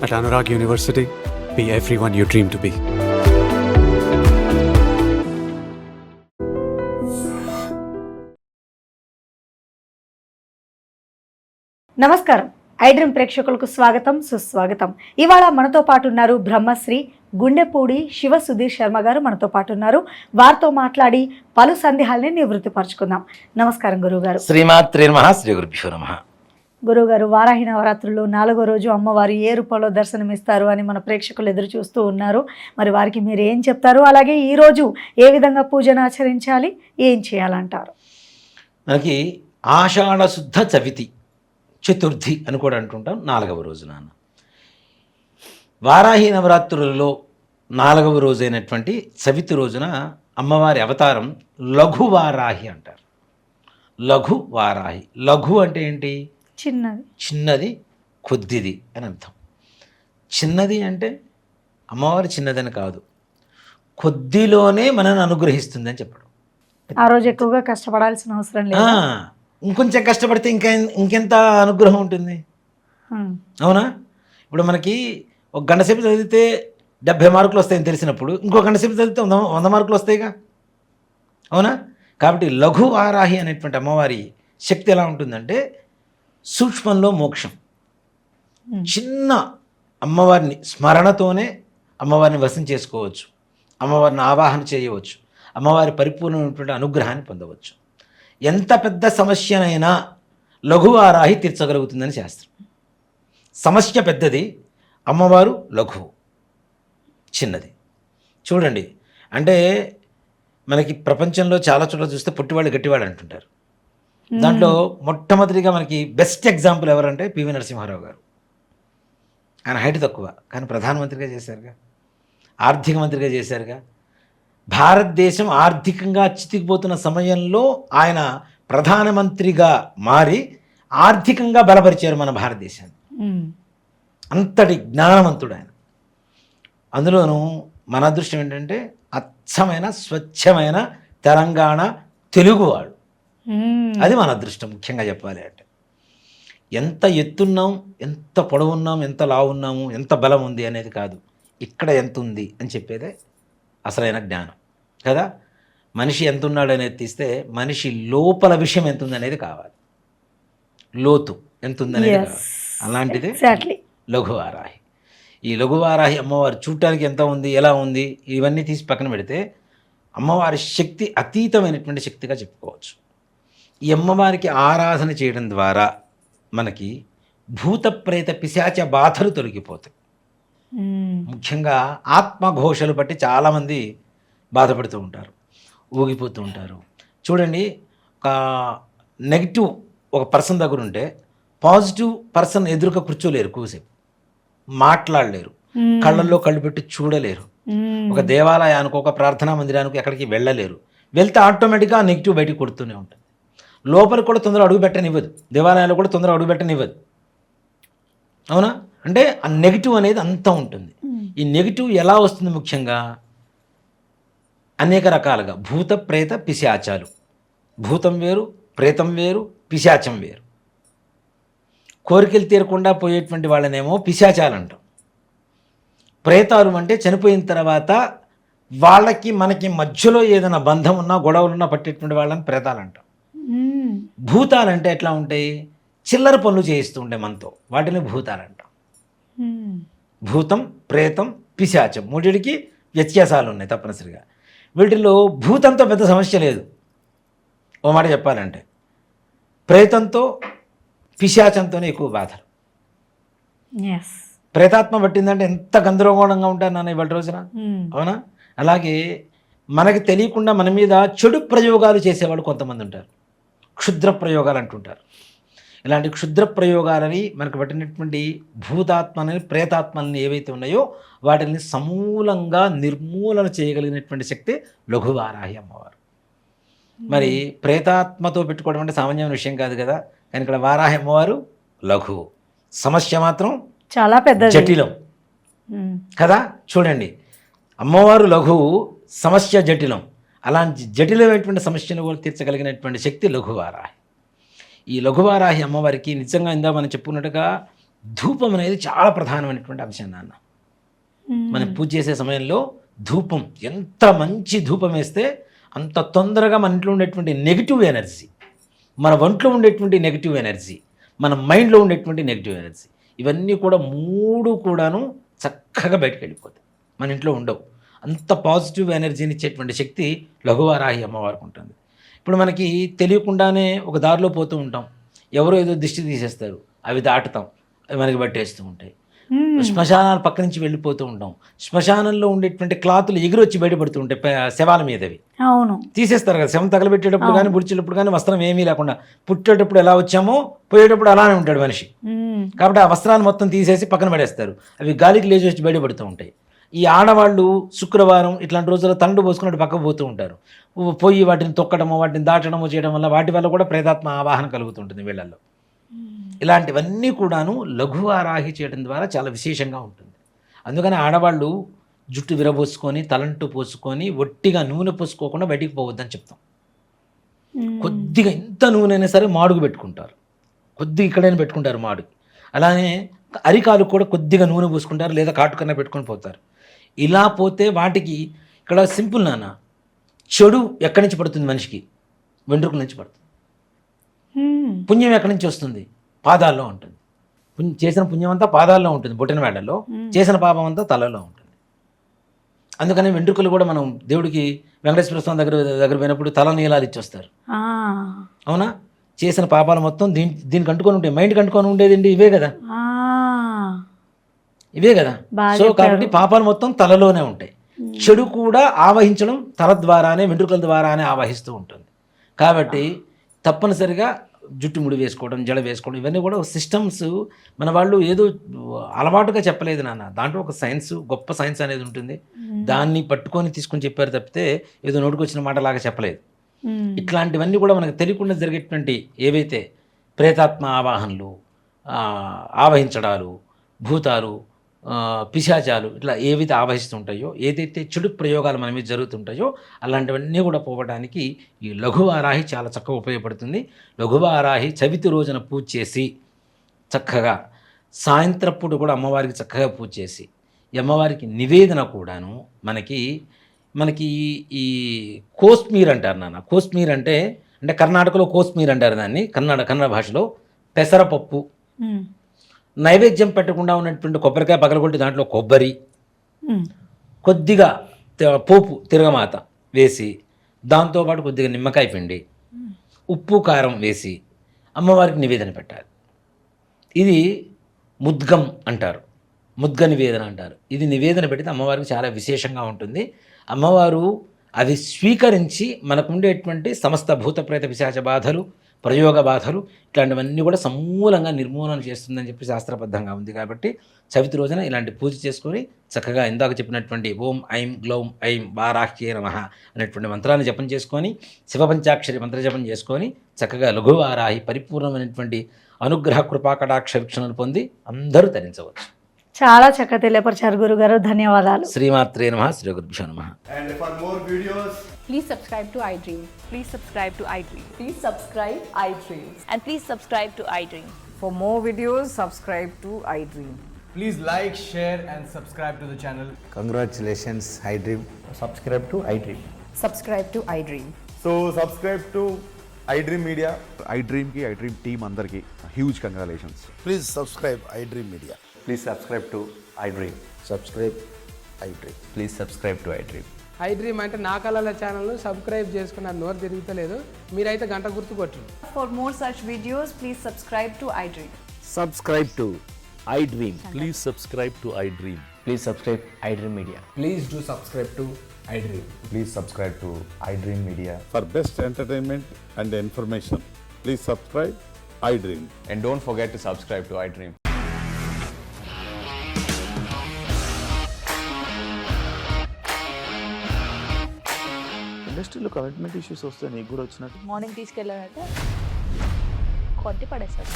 At Anurag University, be everyone you dream to be. నమస్కారం. ఐడ్రీమ్ ప్రేక్షకులకు స్వాగతం, సుస్వాగతం. ఇవాళ మనతో పాటు ఉన్నారు బ్రహ్మశ్రీ గుండెపూడి శివ సుధీర్ శర్మ గారు మనతో పాటు ఉన్నారు. వారితో మాట్లాడి పలు సందేహాలని నివృత్తిపరచుకుందాం. నమస్కారం గురువుగారు. శ్రీమాత్రే నమః. శ్రీ గురుభ్యో నమః. గురువుగారు, వారాహి నవరాత్రుల్లో 4వ రోజు అమ్మవారు ఏ రూపంలో దర్శనమిస్తారు అని మన ప్రేక్షకులు ఎదురు చూస్తూ ఉన్నారు. మరి వారికి మీరు ఏం చెప్తారు? అలాగే ఈ రోజు ఏ విధంగా పూజను ఆచరించాలి, ఏం చేయాలంటారు? మనకి ఆషాఢ శుద్ధ చవితి చతుర్థి అని కూడా అంటుంటాం. 4వ రోజు నాన్న వారాహి నవరాత్రులలో 4వ రోజైనటువంటి చవితి రోజున అమ్మవారి అవతారం లఘు వారాహి అంటారు. లఘు వారాహి. లఘు అంటే ఏంటి? చిన్నది. చిన్నది, కొద్దిది అని అర్థం. చిన్నది అంటే అమ్మవారి చిన్నదని కాదు, కొద్దిలోనే మనల్ని అనుగ్రహిస్తుంది అని చెప్పడం. ఆ రోజు ఎక్కువగా కష్టపడాల్సిన అవసరం లేదు. ఇంకొంచెం కష్టపడితే ఇంకెంత అనుగ్రహం ఉంటుంది, అవునా? ఇప్పుడు మనకి ఒక గంట సేపు చదివితే 70 మార్కులు వస్తాయని తెలిసినప్పుడు ఇంకో గంట సేపు చదివితే 100 మార్కులు వస్తాయిగా, అవునా? కాబట్టి లఘు వారాహి అనేటువంటి అమ్మవారి శక్తి ఎలా ఉంటుందంటే సూక్ష్మంలో మోక్షం. చిన్న అమ్మవారిని స్మరణతోనే అమ్మవారిని వశం చేసుకోవచ్చు, అమ్మవారిని ఆవాహన చేయవచ్చు, అమ్మవారి పరిపూర్ణమైనటువంటి అనుగ్రహాన్ని పొందవచ్చు. ఎంత పెద్ద సమస్యనైనా లఘువారాహి తీర్చగలుగుతుందని శాస్త్రం. సమస్య పెద్దది, అమ్మవారు లఘువు, చిన్నది. చూడండి, అంటే మనకి ప్రపంచంలో చాలా చోట్ల చూస్తే పుట్టివాళ్ళు గట్టివాళ్ళు అంటుంటారు. దాంట్లో మొట్టమొదటిగా మనకి బెస్ట్ ఎగ్జాంపుల్ ఎవరంటే పివి నరసింహారావు గారు. ఆయన హైట్ తక్కువ, కానీ ప్రధానమంత్రిగా చేశారుగా, ఆర్థిక మంత్రిగా చేశారుగా. భారతదేశం ఆర్థికంగా చితికిపోతున్న సమయంలో ఆయన ప్రధానమంత్రిగా మారి ఆర్థికంగా బలపరిచారు మన భారతదేశాన్ని. అంతటి జ్ఞానవంతుడు ఆయన. అందులోనూ మన అదృష్టం ఏంటంటే అచ్చమైన స్వచ్ఛమైన తెలంగాణ తెలుగువాడు. అది మన అదృష్టం. ముఖ్యంగా చెప్పాలి అంటే ఎంత ఎత్తున్నాం, ఎంత పొడవున్నాం, ఎంత లావున్నాము, ఎంత బలం ఉంది అనేది కాదు, ఇక్కడ ఎంత ఉంది అని చెప్పేదే అసలైన జ్ఞానం కదా. మనిషి ఎంత ఉన్నాడు అనేది తీస్తే మనిషి లోపల విషయం ఎంత ఉంది అనేది కావాలి, లోతు ఎంత ఉందనేది కావాలి. అలాంటిదే లఘువారాహి. ఈ లఘువారాహి అమ్మవారు చూడటానికి ఎంత ఉంది, ఎలా ఉంది, ఇవన్నీ తీసి పక్కన పెడితే అమ్మవారి శక్తి అతీతమైనటువంటి శక్తిగా చెప్పుకోవచ్చు. ఈ అమ్మవారికి ఆరాధన చేయడం ద్వారా మనకి భూత ప్రేత పిశాచ బాధలు తొలగిపోతాయి. ముఖ్యంగా ఆత్మఘోషలు బట్టి చాలామంది బాధపడుతూ ఉంటారు, ఊగిపోతూ ఉంటారు. చూడండి, ఒక నెగిటివ్ ఒక పర్సన్ దగ్గర ఉంటే పాజిటివ్ పర్సన్ ఎదురుగా కూర్చోలేరు, కూసేపు మాట్లాడలేరు, కళ్ళల్లో కళ్ళు పెట్టి చూడలేరు. ఒక దేవాలయానికి, ఒక ప్రార్థనా మందిరానికి ఎక్కడికి వెళ్ళలేరు. వెళ్తే ఆటోమేటిక్గా నెగిటివ్ బయటికి కొడుతూనే ఉంటుంది. లోపలికి కూడా తొందరగా అడుగు పెట్టనివ్వదు, దేవాలయాలు కూడా తొందరగా అడుగు పెట్టనివ్వదు, అవునా? అంటే ఆ నెగిటివ్ అనేది అంతా ఉంటుంది. ఈ నెగిటివ్ ఎలా వస్తుంది? ముఖ్యంగా అనేక రకాలుగా భూత ప్రేత పిశాచాలు. భూతం వేరు, ప్రేతం వేరు, పిశాచం వేరు. కోరికలు తీరకుండా పోయేటువంటి వాళ్ళనేమో పిశాచాలు అంటాం. ప్రేతాలు అంటే చనిపోయిన తర్వాత వాళ్ళకి మనకి మధ్యలో ఏదైనా బంధం ఉన్నా, గొడవలున్నా పట్టేటువంటి వాళ్ళని ప్రేతాలు అంటాం. భూతాలంటే ఎట్లా ఉంటాయి? చిల్లర పనులు చేయిస్తూ ఉండే మనతో, వాటిని భూతాలు అంటాం. భూతం, ప్రేతం, పిశాచం మూడిటికి వ్యత్యాసాలు ఉన్నాయి తప్పనిసరిగా. వీటిల్లో భూతంతో పెద్ద సమస్య లేదు. ఓ మాట చెప్పాలంటే ప్రేతంతో పిశాచంతోనే ఎక్కువ బాధలు. ప్రేతాత్మ పట్టిందంటే ఎంత గందరగోళంగా ఉంటారు నాన్న ఇవాళ రోజున, అవునా? అలాగే మనకి తెలియకుండా మన మీద చెడు ప్రయోగాలు చేసేవాళ్ళు కొంతమంది ఉంటారు, క్షుద్ర ప్రయోగాలు అంటుంటారు. ఇలాంటి క్షుద్ర ప్రయోగాలని మనకు పట్టినటువంటి భూతాత్మని, ప్రేతాత్మలని ఏవైతే ఉన్నాయో వాటిని సమూలంగా నిర్మూలన చేయగలిగినటువంటి శక్తి లఘువారాహి అమ్మవారు. మరి ప్రేతాత్మతో పెట్టుకోవడం అంటే సామాన్యమైన విషయం కాదు కదా, కానీ ఇక్కడ వారాహి అమ్మవారు లఘువు, సమస్య మాత్రం చాలా పెద్ద జటిలం కదా. చూడండి, అమ్మవారు లఘువు, సమస్య జటిలం. అలాంటి జటిలమైనటువంటి సమస్యను కూడా తీర్చగలిగినటువంటి శక్తి లఘువారాహి. ఈ లఘువారాహి అమ్మవారికి నిజంగా ఇందా మనం చెప్పుకున్నట్టుగా ధూపం అనేది చాలా ప్రధానమైనటువంటి అంశం నాన్న. మనం పూజ చేసే సమయంలో ధూపం, ఎంత మంచి ధూపం వేస్తే అంత తొందరగా మన ఇంట్లో ఉండేటువంటి నెగిటివ్ ఎనర్జీ, మన ఒంట్లో ఉండేటువంటి నెగిటివ్ ఎనర్జీ, మన మైండ్లో ఉండేటువంటి నెగిటివ్ ఎనర్జీ, ఇవన్నీ కూడా 3 కూడాను చక్కగా బయటకు వెళ్ళిపోతాయి, మన ఇంట్లో ఉండవు. అంత పాజిటివ్ ఎనర్జీని ఇచ్చేటువంటి శక్తి లఘువారాహి అమ్మవారికి ఉంటుంది. ఇప్పుడు మనకి తెలియకుండానే ఒక దారిలో పోతూ ఉంటాం, ఎవరో ఏదో దిష్టి తీసేస్తారు, అవి దాటుతాం, అవి మనకి పట్టేస్తూ ఉంటాయి. శ్మశానాల పక్క నుంచి వెళ్ళిపోతూ ఉంటాం, శ్మశానంలో ఉండేటువంటి క్లాతులు ఎగిరొచ్చి బయటపడుతూ ఉంటాయి శవాల మీదవి. అవును, తీసేస్తారు కదా, శవం తగలబెట్టేటప్పుడు కానీ బుడిచేటప్పుడు కానీ వస్త్రం ఏమీ లేకుండా, పుట్టేటప్పుడు ఎలా వచ్చామో పోయేటప్పుడు అలానే ఉంటాడు మనిషి. కాబట్టి ఆ వస్త్రాలు మొత్తం తీసేసి పక్కన పడేస్తారు, అవి గాలికి లేచి వచ్చి బయటపడుతూ ఉంటాయి. ఈ ఆడవాళ్ళు శుక్రవారం ఇట్లాంటి రోజుల్లో తండ్రి పోసుకున్నట్టు పక్కకు పోతూ ఉంటారు, పోయి వాటిని తొక్కడము, వాటిని దాటడము చేయడం వల్ల వాటి వల్ల కూడా ప్రేతాత్మ ఆవాహన కలుగుతుంటుంది వీళ్ళల్లో. ఇలాంటివన్నీ కూడాను లఘువారాహి చేయడం ద్వారా చాలా విశేషంగా ఉంటుంది. అందుకని ఆడవాళ్ళు జుట్టు విరబోసుకొని తలంటు పోసుకొని ఒట్టిగా నూనె పోసుకోకుండా బయటికి పోవద్దని చెప్తాం. కొద్దిగా ఇంత నూనె అయినా సరే మాడుగు పెట్టుకుంటారు, కొద్దిగా ఇక్కడైనా పెట్టుకుంటారు మాడుగు. అలానే అరికాలు కూడా కొద్దిగా నూనె పోసుకుంటారు, లేదా కాటుకన్నా పెట్టుకొని పోతారు. ఇలా పోతే వాటికి ఇక్కడ సింపుల్ నాన్న, చెడు ఎక్కడి నుంచి పడుతుంది మనిషికి? వెంట్రుకల నుంచి పడుతుంది. పుణ్యం ఎక్కడి నుంచి వస్తుంది? పాదాల్లో ఉంటుంది. చేసిన పుణ్యం అంతా పాదాల్లో ఉంటుంది, బొట్టిన వేడల్లో, చేసిన పాపం అంతా తలలో ఉంటుంది. అందుకని వెంట్రుకలు కూడా మనం దేవుడికి వెంకటేశ్వర స్వామి దగ్గర పోయినప్పుడు తల నీలాలు ఇచ్చొస్తారు, అవునా? చేసిన పాపాలు మొత్తం దీనికి అంటుకొని ఉంటాయి, మైండ్కి అంటుకొని ఉండేది ఇవే కదా, ఇవే కదా. సో కాబట్టి పాపాలు మొత్తం తలలోనే ఉంటాయి. చెడు కూడా ఆవహించడం తల ద్వారానే, వెంట్రుకల ద్వారానే ఆవహిస్తూ ఉంటుంది. కాబట్టి తప్పనిసరిగా జుట్టు ముడి వేసుకోవడం, జడ వేసుకోవడం, ఇవన్నీ కూడా సిస్టమ్స్ మన వాళ్ళు ఏదో అలవాటుగా చెప్పలేదు నాన్న. దాంట్లో ఒక సైన్స్, గొప్ప సైన్స్ అనేది ఉంటుంది, దాన్ని పట్టుకొని తీసుకొని చెప్పారు తప్పితే ఏదో నోటికొచ్చిన మాటలాగా చెప్పలేదు. ఇట్లాంటివన్నీ కూడా మనకు తెలియకుండా జరిగేటువంటి ఏవైతే ప్రేతాత్మ ఆవాహనలు, ఆవహించడాలు, భూతాలు, పిశాచాలు, ఇట్లా ఏవైతే ఆవహిస్తుంటాయో, ఏదైతే చెడు ప్రయోగాలు మన మీద జరుగుతుంటాయో అలాంటివన్నీ కూడా పోవడానికి ఈ లఘువారాహి చాలా చక్కగా ఉపయోగపడుతుంది. లఘువారాహి చవితి రోజున పూజ చేసి చక్కగా సాయంత్రప్పుడు కూడా అమ్మవారికి చక్కగా పూజ చేసి, ఈ అమ్మవారికి నివేదన కూడాను మనకి ఈ కోస్మీర్ అంటారు నాన్న. కోస్మీర్ అంటే కర్ణాటకలో కోస్మీర్ అంటారు దాన్ని, కన్నడ భాషలో పెసరపప్పు, నైవేద్యం పెట్టకుండా ఉన్నటువంటి కొబ్బరికాయ పగలగొట్టి దాంట్లో కొబ్బరి, కొద్దిగా పోపు తిరగమాత వేసి, దాంతోపాటు కొద్దిగా నిమ్మకాయ పిండి, ఉప్పు కారం వేసి అమ్మవారికి నివేదన పెట్టాలి. ఇది ముద్గం అంటారు, ముద్గ నివేదన అంటారు. ఇది నివేదన పెడితే అమ్మవారికి చాలా విశేషంగా ఉంటుంది. అమ్మవారు అవి స్వీకరించి మనకుండేటువంటి సమస్త భూత ప్రేత పిశాచ బాధలు, ప్రయోగ బాధలు, ఇట్లాంటివన్నీ కూడా సమూలంగా నిర్మూలన చేస్తుందని చెప్పి శాస్త్రబద్ధంగా ఉంది. కాబట్టి చవితి రోజున ఇలాంటి పూజ చేసుకొని చక్కగా ఇందాక చెప్పినటువంటి ఓం ఐం గ్లౌం ఐం వారాహ్యే నమః అనేటువంటి మంత్రాన్ని జపం చేసుకొని, శివపంచాక్షరి మంత్ర జపం చేసుకొని చక్కగా లఘువారాహి పరిపూర్ణమైనటువంటి అనుగ్రహ కృపా కటాక్ష వీక్షణలు పొంది అందరూ తరించవచ్చు. చాలా చక్కగా తెలియపరిచారు గురుగారు, ధన్యవాదాలు. శ్రీమాత్రే నమః, శ్రీ గురుభ్యో నమః. And for more videos, please subscribe to iDream. Please subscribe to iDream. Please subscribe iDream. And please subscribe to iDream. For more videos, subscribe to iDream. please like, share and subscribe to the channel. Congratulations, iDream. Subscribe to iDream. Subscribe to iDream. So subscribe to iDream Media. iDream team అందరికి huge congratulations. Please subscribe iDream Media. Please subscribe to iDream. Subscribe iDream. Please subscribe to iDream. iDream అంటే నా కళల ఛానల్ను subscribe చేసుకున్న నోరు తిరుగుతలేదు, మీరైతే గంట గుర్తు కొట్టండి. For more such videos, please subscribe to iDream. Subscribe to iDream. Please subscribe to iDream. Please subscribe iDream Media. Please do subscribe to iDream. Please subscribe to iDream Media. For best entertainment and information, please subscribe iDream. And don't forget to subscribe to iDream. ఇండస్ట్రీలో commitment issues వస్తే నీకు కూడా వచ్చినట్టు? Morning తీసుకెళ్ళారంటే కొట్టి పడేస్తారు.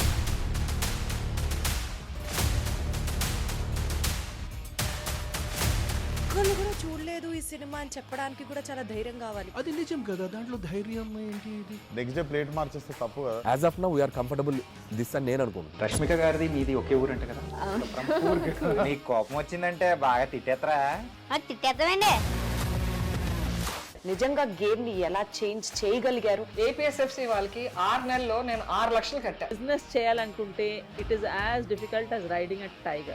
వాళ్ళు కూడా చూడలేదు ఈ సినిమా అని చెప్పడానికి కూడా చాలా ధైర్యం కావాలి. అది నిజం కదా, దాంట్లో ధైర్యం ఏంటి ఇది? నెక్స్ట్ డే ప్లేట్ మార్చేస్తే తప్పు కదా. As of now we are comfortable this అని నేను అనుకుంటున్నాను. రష్మిక గారిది మీది ఒకే ఊరంట కదా? నీకు కోపం వచ్చిందంటే బాగా తిట్టేత్తరా? తిట్టేద్దామండి. నిజంగా గేమ్ ని ఎలా చేంజ్ చేయగలిగారు? ఏపీఎస్ఎఫ్సి వాళ్ళకి 6 నెలల్లో నేను 6 లక్షలు కట్టా. బిజినెస్ చేయాలనుకుంటే it is as difficult as riding a tiger.